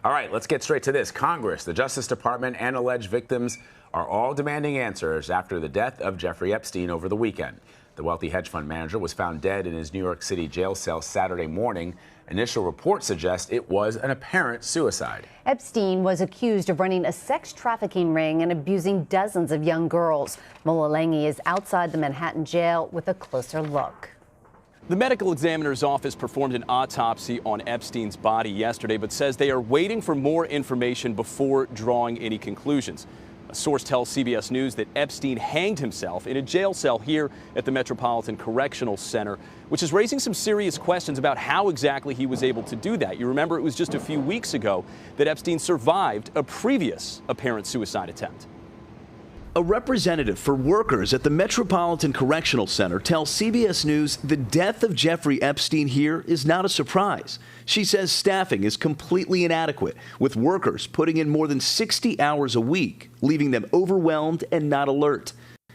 All right, let's get straight to this. Congress, the Justice Department, and alleged victims are all demanding answers after the death of Jeffrey Epstein over the weekend. The wealthy hedge fund manager was found dead in his New York City jail cell Saturday morning. Initial reports suggest it was an apparent suicide. Epstein was accused of running a sex trafficking ring and abusing dozens of young girls. Mola Lenghi is outside the Manhattan jail with a closer look. The medical examiner's office performed an autopsy on Epstein's body yesterday, but says they are waiting for more information before drawing any conclusions. A source tells CBS News that Epstein hanged himself in a jail cell here at the Metropolitan Correctional Center, which is raising some serious questions about how exactly he was able to do that. You remember it was just a few weeks ago that Epstein survived a previous apparent suicide attempt. A representative for workers at the Metropolitan Correctional Center tells CBS News the death of Jeffrey Epstein here is not a surprise. She says staffing is completely inadequate, with workers putting in more than 60 hours a week, leaving them overwhelmed and not alert.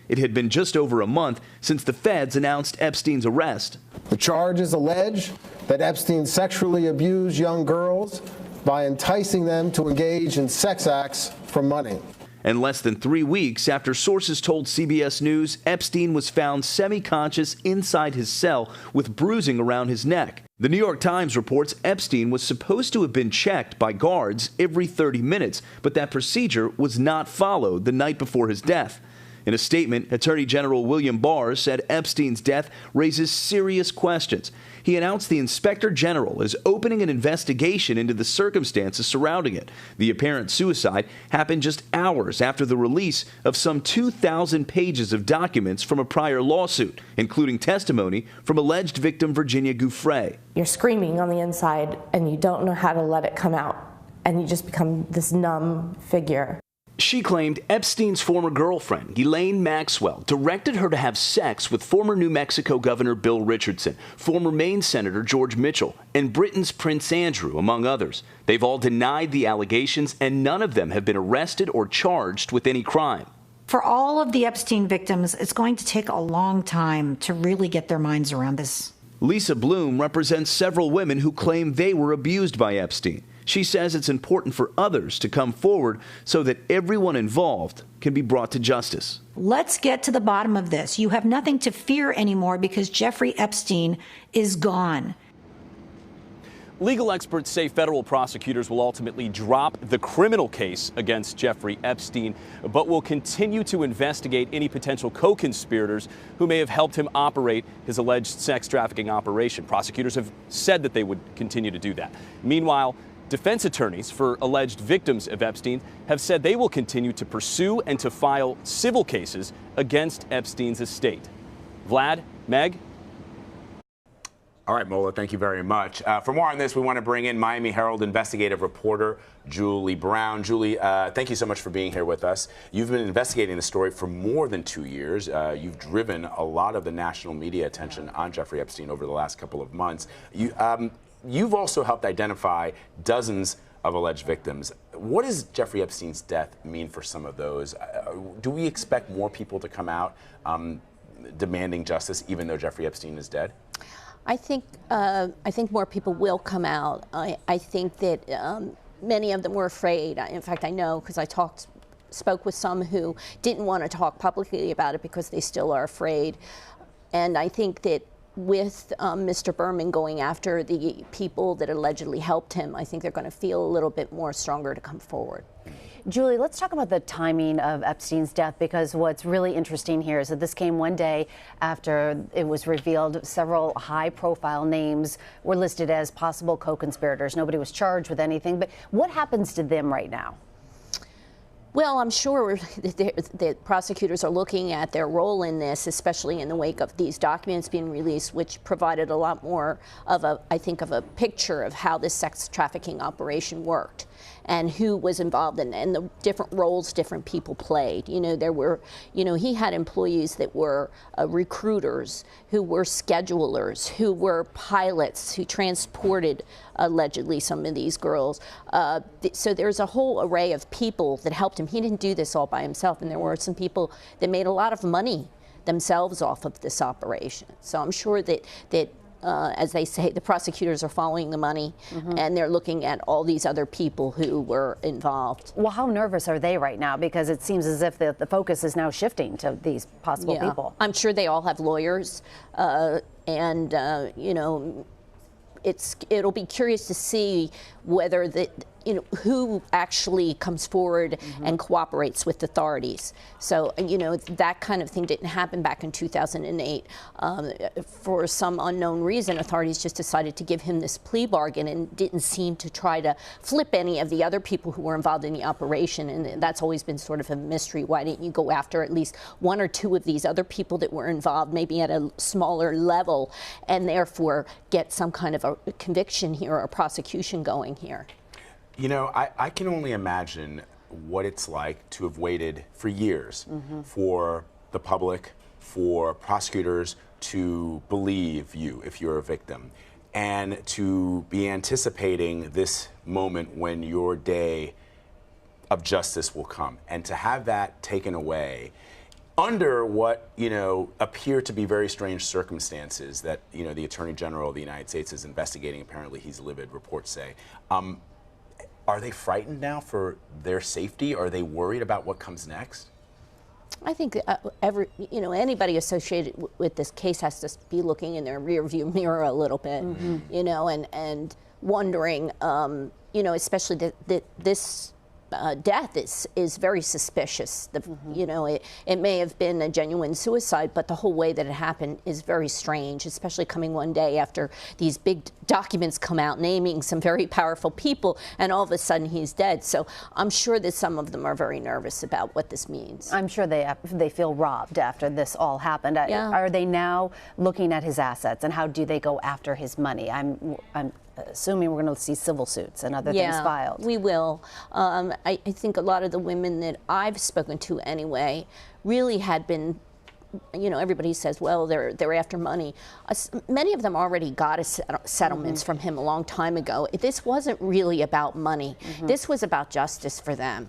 It had been just over a month since the feds announced Epstein's arrest. The charges allege that Epstein sexually abused young girls by enticing them to engage in sex acts for money. And less than 3 weeks after sources told CBS News Epstein was found semi-conscious inside his cell with bruising around his neck. The New York Times reports Epstein was supposed to have been checked by guards every 30 minutes, but that procedure was not followed the night before his death. In a statement, Attorney General William Barr said Epstein's death raises serious questions. He announced the Inspector General is opening an investigation into the circumstances surrounding it. The apparent suicide happened just hours after the release of some 2,000 pages of documents from a prior lawsuit, including testimony from alleged victim Virginia Giuffre. You're screaming on the inside and you don't know how to let it come out, and you just become this numb figure. She claimed Epstein's former girlfriend, Ghislaine Maxwell, directed her to have sex with former New Mexico Governor Bill Richardson, former Maine Senator George Mitchell, and Britain's Prince Andrew, among others. They've all denied the allegations, and none of them have been arrested or charged with any crime. For all of the Epstein victims, it's going to take a long time to really get their minds around this. Lisa Bloom represents several women who claim they were abused by Epstein. She says it's important for others to come forward so that everyone involved can be brought to justice. Let's get to the bottom of this. You have nothing to fear anymore because Jeffrey Epstein is gone. Legal experts say federal prosecutors will ultimately drop the criminal case against Jeffrey Epstein, but will continue to investigate any potential co-conspirators who may have helped him operate his alleged sex trafficking operation. Prosecutors have said that they would continue to do that. Meanwhile, defense attorneys for alleged victims of Epstein have said they will continue to pursue and to file civil cases against Epstein's estate. Vlad, Meg? All right, Mola, thank you very much. For more on this, we want to bring in Miami Herald investigative reporter Julie Brown. Julie, thank you so much for being here with us. You've been investigating the story for more than 2 years. You've driven a lot of the national media attention on Jeffrey Epstein over the last couple of months. You've also helped identify dozens of alleged victims. What does Jeffrey Epstein's death mean for some of those? Do we expect more people to come out demanding justice, even though Jeffrey Epstein is dead? I think more people will come out. I think that many of them were afraid. In fact, I know because I spoke with some who didn't want to talk publicly about it because they still are afraid. And I think that with Mr. Berman going after the people that allegedly helped him, I think they're going to feel a little bit more stronger to come forward. Julie, let's talk about the timing of Epstein's death, because what's really interesting here is that this came one day after it was revealed several high-profile names were listed as possible co-conspirators. Nobody was charged with anything, but what happens to them right now? Well, I'm sure that prosecutors are looking at their role in this, especially in the wake of these documents being released, which provided a lot more of I think, of a picture of how this sex trafficking operation worked and who was involved in it, and the different roles different people played. You know, there were, he had employees that were recruiters, who were schedulers, who were pilots, who transported allegedly some of these girls. So there's a whole array of people that helped him. He didn't do this all by himself, and there were some people that made a lot of money themselves off of this operation. So I'm sure that as they say, the prosecutors are following the money, and they're looking at all these other people who were involved. Well, how nervous are they right now? Because it seems as if the focus is now shifting to these possible people. I'm sure they all have lawyers, and you know, it'll be curious to see whether who actually comes forward and cooperates with authorities. So, you know, that kind of thing didn't happen back in 2008. For some unknown reason, authorities just decided to give him this plea bargain and didn't seem to try to flip any of the other people who were involved in the operation. And that's always been sort of a mystery. Why didn't you go after at least one or two of these other people that were involved, maybe at a smaller level, and therefore get some kind of a conviction here or prosecution going here? You know, I can only imagine what it's like to have waited for years for the public, for prosecutors to believe you if you're a victim, and to be anticipating this moment when your day of justice will come, and to have that taken away under what, you know, appear to be very strange circumstances that, you know, the Attorney General of the United States is investigating. Apparently he's livid, reports say. Are they frightened now for their safety? Are they worried about what comes next? I think anybody associated with this case has to be looking in their rearview mirror a little bit, you know, and wondering, you know, especially that this death is very suspicious. You know, it may have been a genuine suicide, but the whole way that it happened is very strange, especially coming one day after these big documents come out naming some very powerful people, and all of a sudden he's dead. So I'm sure that some of them are very nervous about what this means. I'm sure they feel robbed after this all happened. Yeah. Are they now looking at his assets, and how do they go after his money? I'm assuming we're going to see civil suits and other things filed. We will. I think a lot of the women that I've spoken to anyway really had been, you know, everybody says, well, they're after money. Many of them already got settlements from him a long time ago. This wasn't really about money. This was about justice for them.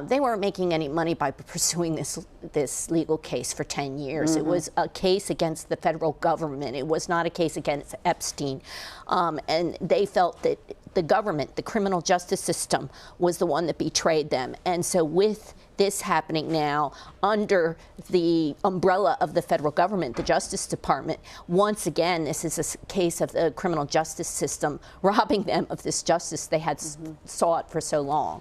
They weren't making any money by pursuing this legal case for 10 years. It was a case against the federal government. It was not a case against Epstein. And they felt that the government, the criminal justice system, was the one that betrayed them. And so with this happening now under the umbrella of the federal government, the Justice Department, once again, this is a case of the criminal justice system robbing them of this justice they had sought for so long.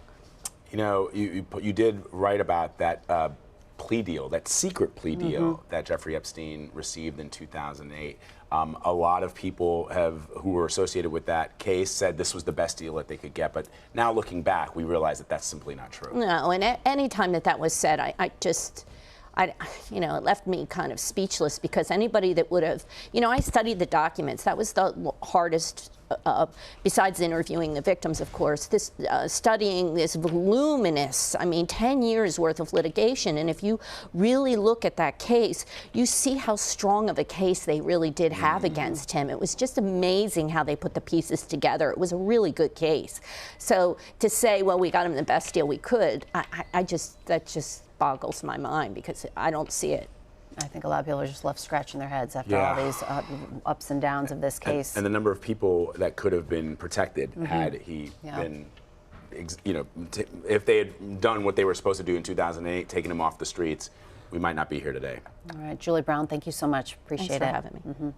You know, you did write about that plea deal, that secret plea deal that Jeffrey Epstein received in 2008. A lot of people who were associated with that case said this was the best deal that they could get, but now looking back, we realize that that's simply not true. No, and any time that was said, you know, it left me kind of speechless, because anybody that would have, you know, I studied the documents. That was the hardest, besides interviewing the victims, of course, this studying this voluminous, I mean, 10 years worth of litigation. And if you really look at that case, you see how strong of a case they really did have against him. It was just amazing how they put the pieces together. It was a really good case. So to say, well, we got him the best deal we could, that just boggles my mind, because I don't see it. I think a lot of people are just left scratching their heads after all these ups and downs of this case. And the number of people that could have been protected had he been, you know, if they had done what they were supposed to do in 2008, taken him off the streets, we might not be here today. All right, Julie Brown, thank you so much. Appreciate it. Thanks for having me.